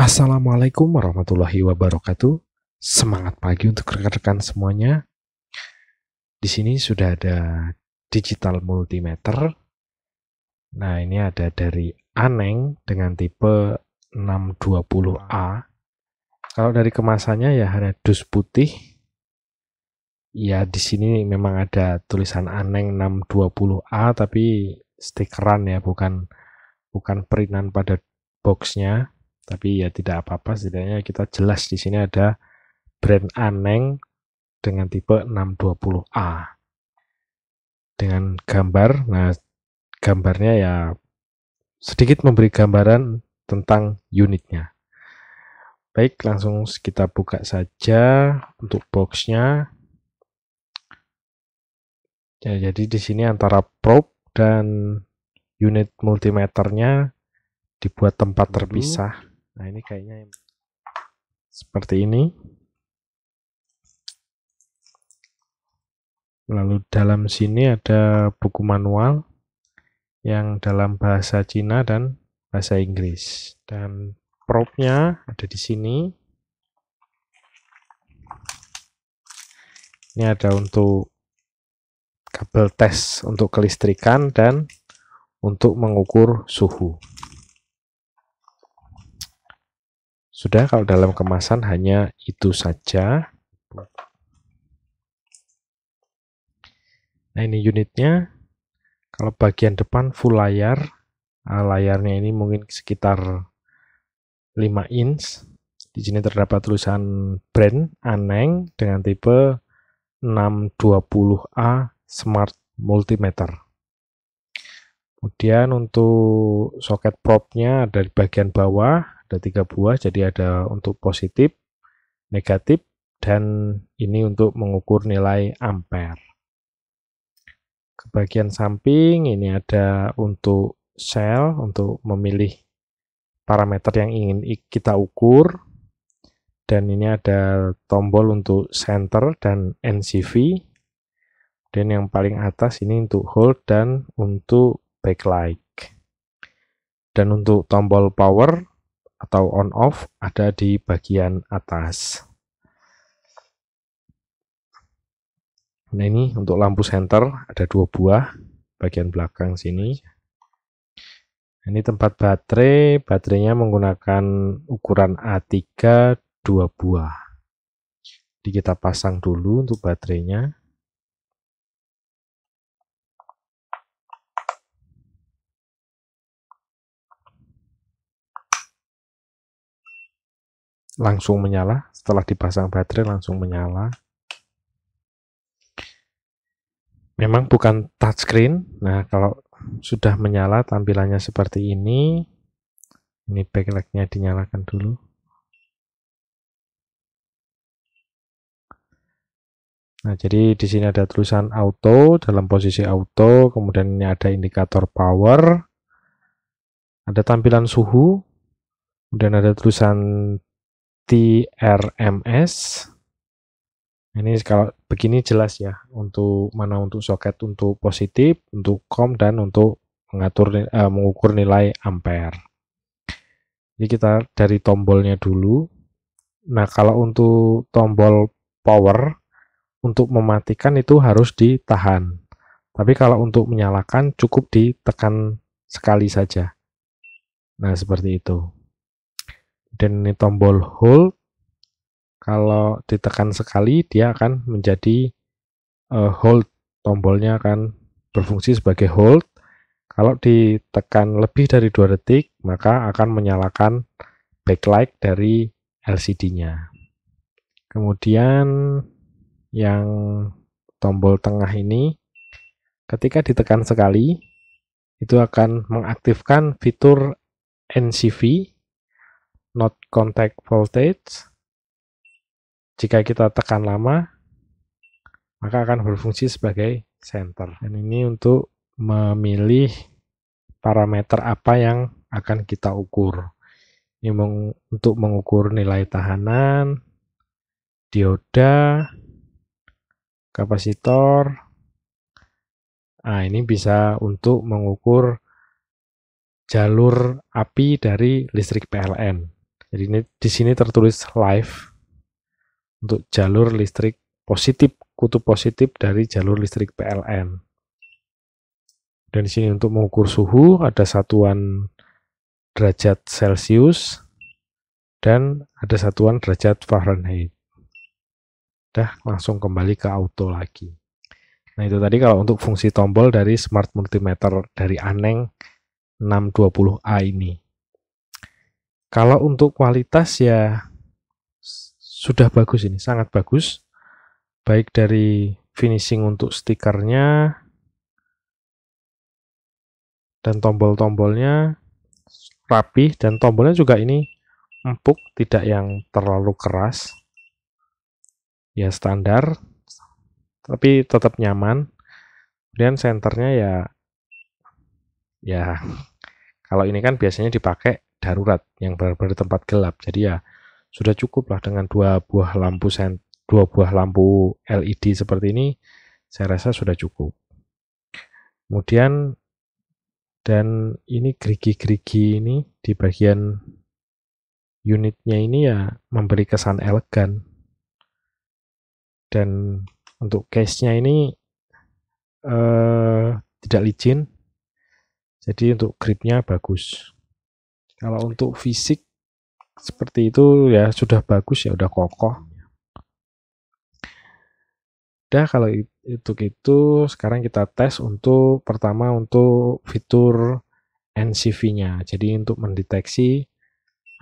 Assalamualaikum warahmatullahi wabarakatuh. Semangat pagi untuk rekan-rekan semuanya. Di sini sudah ada digital multimeter. Nah, ini ada dari Aneng dengan tipe 620A. Kalau dari kemasannya ya hanya dus putih. Ya, di sini memang ada tulisan Aneng 620A tapi stikeran ya, bukan printan pada boxnya. Tapi ya tidak apa-apa, setidaknya kita jelas di sini ada brand Aneng dengan tipe 620A dengan gambar. Nah, gambarnya ya sedikit memberi gambaran tentang unitnya. Baik, langsung kita buka saja untuk boxnya. Ya, jadi di sini antara probe dan unit multimeternya dibuat tempat terpisah. Nah, ini kayaknya seperti ini. Lalu dalam sini ada buku manual yang dalam bahasa Cina dan bahasa Inggris. Dan probe-nya ada di sini. Ini ada untuk kabel tes untuk kelistrikan dan untuk mengukur suhu. Sudah, kalau dalam kemasan hanya itu saja. Nah, ini unitnya. Kalau bagian depan full layar, layarnya ini mungkin sekitar 5 inch. Di sini terdapat tulisan brand Aneng dengan tipe 620A Smart Multimeter. Kemudian untuk soket probe-nya ada di bagian bawah, ada 3 buah, jadi ada untuk positif, negatif, dan ini untuk mengukur nilai ampere. Ke bagian samping ini ada untuk sel, untuk memilih parameter yang ingin kita ukur. Dan ini ada tombol untuk center dan NCV. Dan yang paling atas ini untuk hold dan untuk backlight. Dan untuk tombol power atau on off ada di bagian atas. Nah, ini untuk lampu senter ada 2 buah bagian belakang sini. Ini tempat baterai, baterainya menggunakan ukuran A3 2 buah. Jadi kita pasang dulu untuk baterainya. Langsung menyala, setelah dipasang baterai langsung menyala. Memang bukan touchscreen. Nah, kalau sudah menyala tampilannya seperti ini. Ini backlightnya dinyalakan dulu. Nah, jadi di sini ada tulisan auto, dalam posisi auto, kemudian ini ada indikator power, ada tampilan suhu, kemudian ada tulisan TRMS. Ini kalau begini jelas ya, untuk mana untuk soket untuk positif, untuk COM, dan untuk mengukur nilai ampere. Jadi kita dari tombolnya dulu. Nah, kalau untuk tombol power, untuk mematikan itu harus ditahan. Tapi kalau untuk menyalakan cukup ditekan sekali saja. Nah, seperti itu. Dan ini tombol hold. Kalau ditekan sekali, dia akan menjadi hold. Tombolnya akan berfungsi sebagai hold. Kalau ditekan lebih dari 2 detik, maka akan menyalakan backlight dari LCD-nya. Kemudian yang tombol tengah ini, ketika ditekan sekali, itu akan mengaktifkan fitur NCV, Not Contact Voltage. Jika kita tekan lama, maka akan berfungsi sebagai center. Dan ini untuk memilih parameter apa yang akan kita ukur. Ini untuk mengukur nilai tahanan, dioda, kapasitor. Nah, ini bisa untuk mengukur jalur api dari listrik PLN. Jadi ini di sini tertulis live untuk jalur listrik positif, kutub positif dari jalur listrik PLN. Dan di sini untuk mengukur suhu ada satuan derajat Celcius dan ada satuan derajat Fahrenheit. Udah langsung kembali ke auto lagi. Nah itu tadi kalau untuk fungsi tombol dari smart multimeter dari Aneng 620A ini. Kalau untuk kualitas ya sudah bagus ini, sangat bagus. Baik dari finishing untuk stikernya dan tombol-tombolnya rapi, dan tombolnya juga ini empuk, tidak yang terlalu keras. Ya standar, tapi tetap nyaman. Kemudian senternya ya kalau ini kan biasanya dipakai darurat yang benar-benar di tempat gelap. Jadi ya sudah cukup lah dengan dua buah lampu LED seperti ini, saya rasa sudah cukup. Kemudian dan ini gerigi-gerigi ini di bagian unitnya ini ya memberi kesan elegan. Dan untuk case-nya ini tidak licin, jadi untuk gripnya bagus. Kalau untuk fisik seperti itu ya sudah bagus, ya udah kokoh. Udah kalau itu sekarang kita tes untuk pertama untuk fitur NCV-nya. Jadi untuk mendeteksi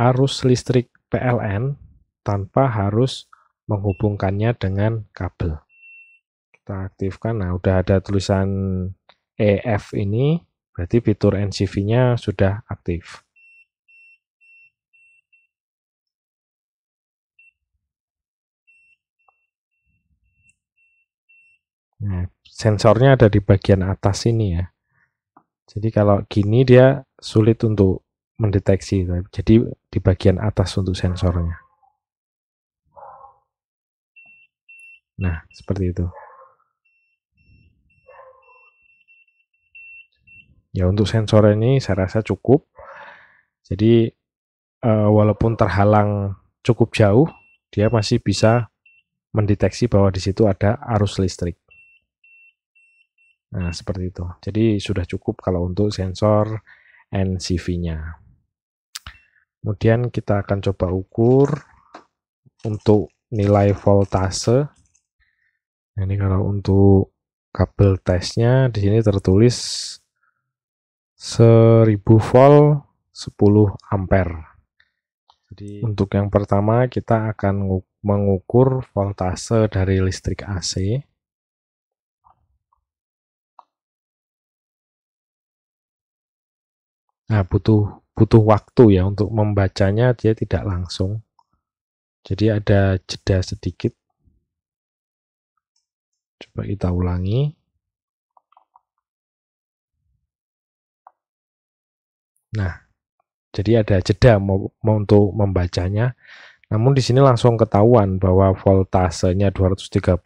arus listrik PLN tanpa harus menghubungkannya dengan kabel. Kita aktifkan. Nah, udah ada tulisan EF ini, berarti fitur NCV-nya sudah aktif. Nah, sensornya ada di bagian atas ini ya. Jadi kalau gini dia sulit untuk mendeteksi. Jadi di bagian atas untuk sensornya. Nah, seperti itu. Ya untuk sensor ini saya rasa cukup. Jadi walaupun terhalang cukup jauh, dia masih bisa mendeteksi bahwa di situ ada arus listrik. Nah, seperti itu. Jadi sudah cukup kalau untuk sensor NCV-nya. Kemudian kita akan coba ukur untuk nilai voltase. Nah, ini kalau untuk kabel tesnya di sini tertulis 1000 volt 10 ampere. Jadi untuk yang pertama kita akan mengukur voltase dari listrik AC. Nah, butuh waktu ya untuk membacanya, dia tidak langsung. Jadi ada jeda sedikit. Coba kita ulangi. Nah, jadi ada jeda untuk membacanya. Namun di sini langsung ketahuan bahwa voltasenya 230,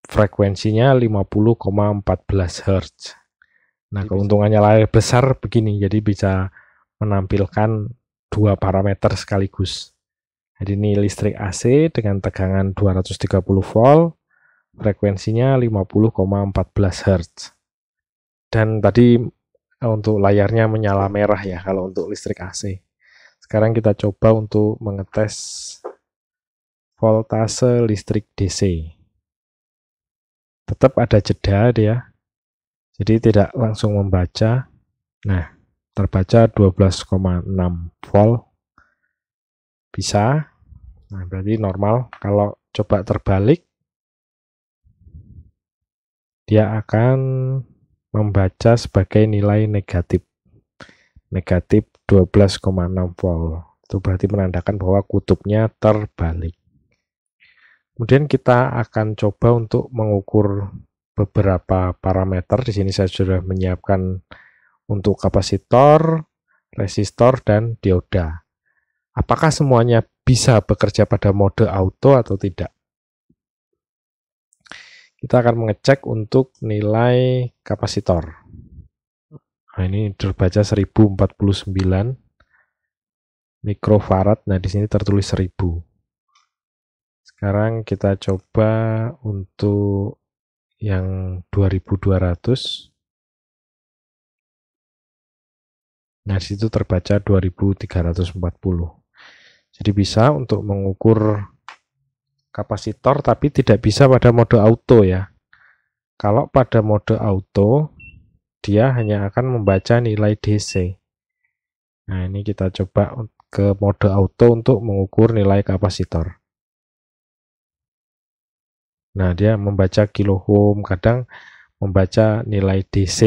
frekuensinya 50,14 Hz. Nah, keuntungannya layar besar begini, jadi bisa menampilkan dua parameter sekaligus. Jadi ini listrik AC dengan tegangan 230 volt, frekuensinya 50,14 Hz. Dan tadi untuk layarnya menyala merah ya kalau untuk listrik AC. Sekarang kita coba untuk mengetes voltase listrik DC. Tetap ada jeda dia. Jadi tidak langsung membaca. Nah, terbaca 12,6 volt. Bisa. Nah, berarti normal. Kalau coba terbalik, dia akan membaca sebagai nilai negatif. Negatif 12,6 volt. Itu berarti menandakan bahwa kutubnya terbalik. Kemudian kita akan coba untuk mengukur beberapa parameter. Di sini saya sudah menyiapkan untuk kapasitor, resistor, dan dioda. Apakah semuanya bisa bekerja pada mode auto atau tidak? Kita akan mengecek untuk nilai kapasitor. Nah, ini terbaca 1049. mikrofarad. Nah, di sini tertulis 1000. Sekarang kita coba untuk yang 2200. Nah, di situ terbaca 2340. Jadi bisa untuk mengukur kapasitor, tapi tidak bisa pada mode auto ya. Kalau pada mode auto, dia hanya akan membaca nilai DC. Nah, ini kita coba ke mode auto untuk mengukur nilai kapasitor. Nah, dia membaca kilo ohm, kadang membaca nilai DC.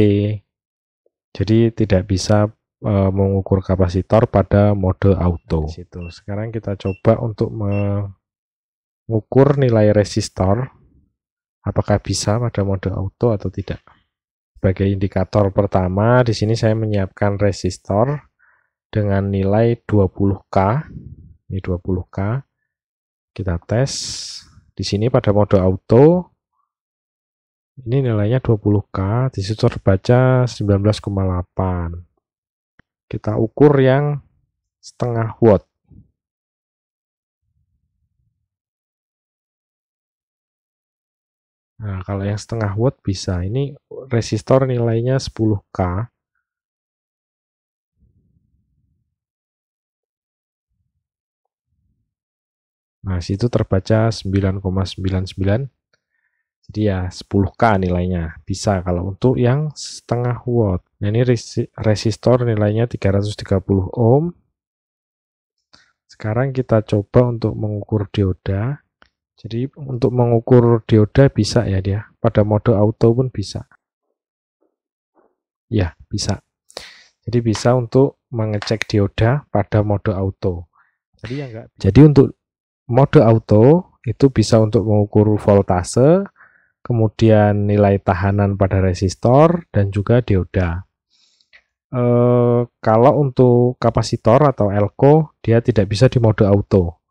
Jadi tidak bisa mengukur kapasitor pada mode auto. Sekarang kita coba untuk mengukur nilai resistor, apakah bisa pada mode auto atau tidak. Sebagai indikator pertama, di sini saya menyiapkan resistor dengan nilai 20K. Ini 20K. Kita tes. Di sini pada mode auto, ini nilainya 20K, di situ terbaca 19,8. Kita ukur yang setengah watt. Nah, kalau yang setengah watt bisa. Ini resistor nilainya 10K. Nah, situ terbaca 9,99. Jadi ya 10K nilainya. Bisa kalau untuk yang setengah watt. Nah, ini resistor nilainya 330 ohm. Sekarang kita coba untuk mengukur dioda. Jadi untuk mengukur dioda bisa ya dia. Pada mode auto pun bisa. Ya, bisa. Jadi bisa untuk mengecek dioda pada mode auto. Jadi untuk mode auto itu bisa untuk mengukur voltase, kemudian nilai tahanan pada resistor, dan juga dioda. Kalau untuk kapasitor atau elko, dia tidak bisa di mode auto.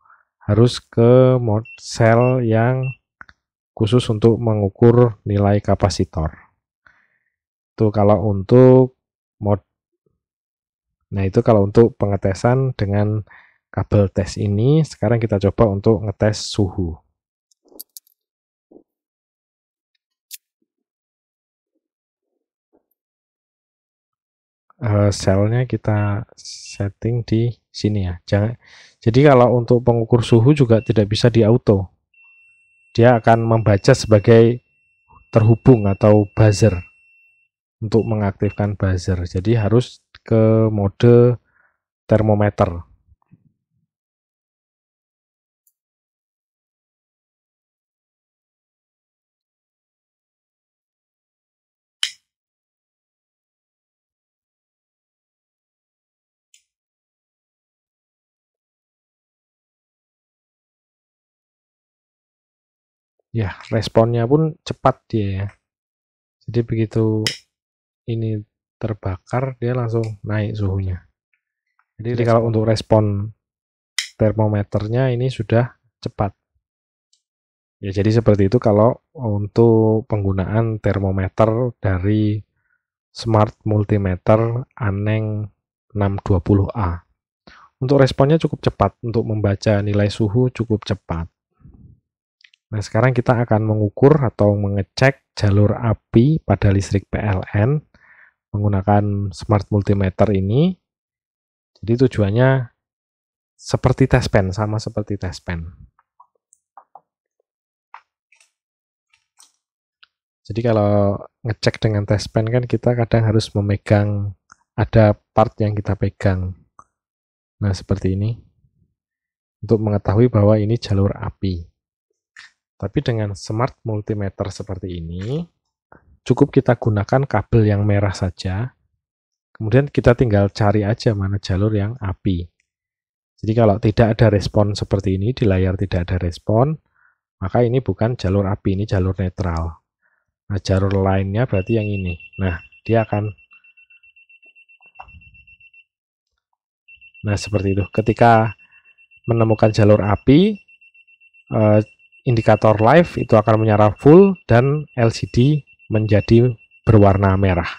Harus ke mode sel yang khusus untuk mengukur nilai kapasitor. Itu kalau untuk mode. Nah, itu kalau untuk pengetesan dengan kabel tes ini. Sekarang kita coba untuk ngetes suhu. Selnya kita setting di sini ya. Jadi kalau untuk pengukur suhu juga tidak bisa di auto. Dia akan membaca sebagai terhubung atau buzzer untuk mengaktifkan buzzer. Jadi harus ke mode termometer. Ya, responnya pun cepat dia ya. Jadi begitu ini terbakar, dia langsung naik suhunya. Jadi kalau untuk respon termometernya ini sudah cepat. Ya, jadi seperti itu kalau untuk penggunaan termometer dari Smart Multimeter Aneng 620A. Untuk responnya cukup cepat, untuk membaca nilai suhu cukup cepat. Nah, sekarang kita akan mengukur atau mengecek jalur api pada listrik PLN menggunakan Smart Multimeter ini. Jadi tujuannya seperti tes pen, sama seperti tes pen. Jadi kalau ngecek dengan tes pen kan kita kadang harus memegang, ada part yang kita pegang. Nah, seperti ini. Untuk mengetahui bahwa ini jalur api. Tapi dengan Smart Multimeter seperti ini, cukup kita gunakan kabel yang merah saja. Kemudian kita tinggal cari aja mana jalur yang api. Jadi kalau tidak ada respon seperti ini, di layar tidak ada respon, maka ini bukan jalur api, ini jalur netral. Nah, jalur lainnya berarti yang ini. Nah, dia akan. Nah, seperti itu. Ketika menemukan jalur api, indikator live itu akan menyala full dan LCD menjadi berwarna merah.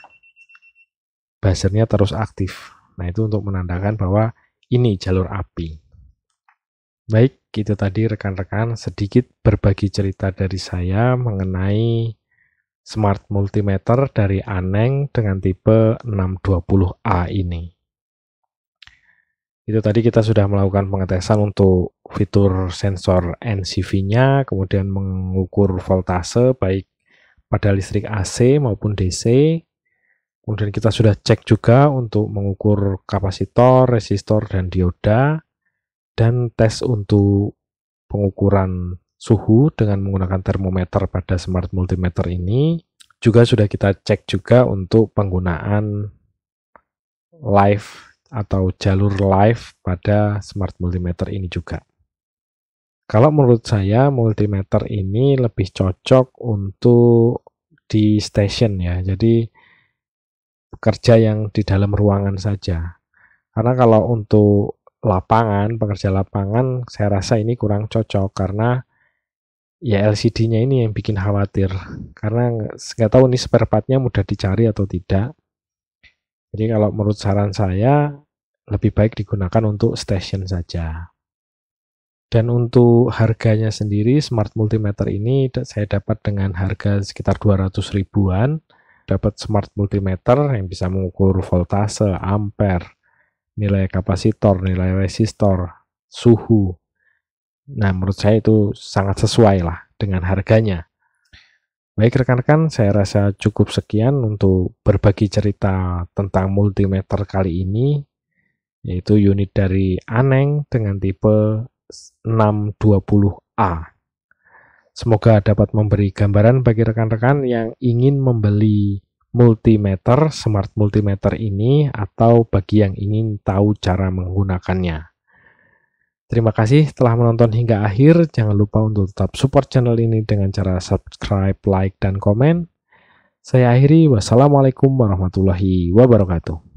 Buzzernya terus aktif. Nah, itu untuk menandakan bahwa ini jalur API. Baik, itu tadi rekan-rekan sedikit berbagi cerita dari saya mengenai smart multimeter dari Aneng dengan tipe 620A ini. Itu tadi kita sudah melakukan pengetesan untuk fitur sensor NCV-nya, kemudian mengukur voltase baik pada listrik AC maupun DC. Kemudian kita sudah cek juga untuk mengukur kapasitor, resistor, dan dioda, dan tes untuk pengukuran suhu dengan menggunakan termometer pada smart multimeter ini. Juga sudah kita cek juga untuk penggunaan live atau jalur live pada smart multimeter ini juga. Kalau menurut saya multimeter ini lebih cocok untuk di station ya, jadi pekerja yang di dalam ruangan saja. Karena kalau untuk lapangan, pekerja lapangan, saya rasa ini kurang cocok karena ya LCD-nya ini yang bikin khawatir. Karena nggak tahu ini spare part-nya mudah dicari atau tidak. Jadi kalau menurut saran saya, lebih baik digunakan untuk station saja. Dan untuk harganya sendiri, smart multimeter ini saya dapat dengan harga sekitar 200 ribuan. Dapat smart multimeter yang bisa mengukur voltase, ampere, nilai kapasitor, nilai resistor, suhu. Nah, menurut saya itu sangat sesuai lah dengan harganya. Baik rekan-rekan, saya rasa cukup sekian untuk berbagi cerita tentang multimeter kali ini, yaitu unit dari Aneng dengan tipe 620A. Semoga dapat memberi gambaran bagi rekan-rekan yang ingin membeli multimeter, smart multimeter ini, atau bagi yang ingin tahu cara menggunakannya. Terima kasih telah menonton hingga akhir. Jangan lupa untuk tetap support channel ini dengan cara subscribe, like, dan komen. Saya akhiri. Wassalamualaikum warahmatullahi wabarakatuh.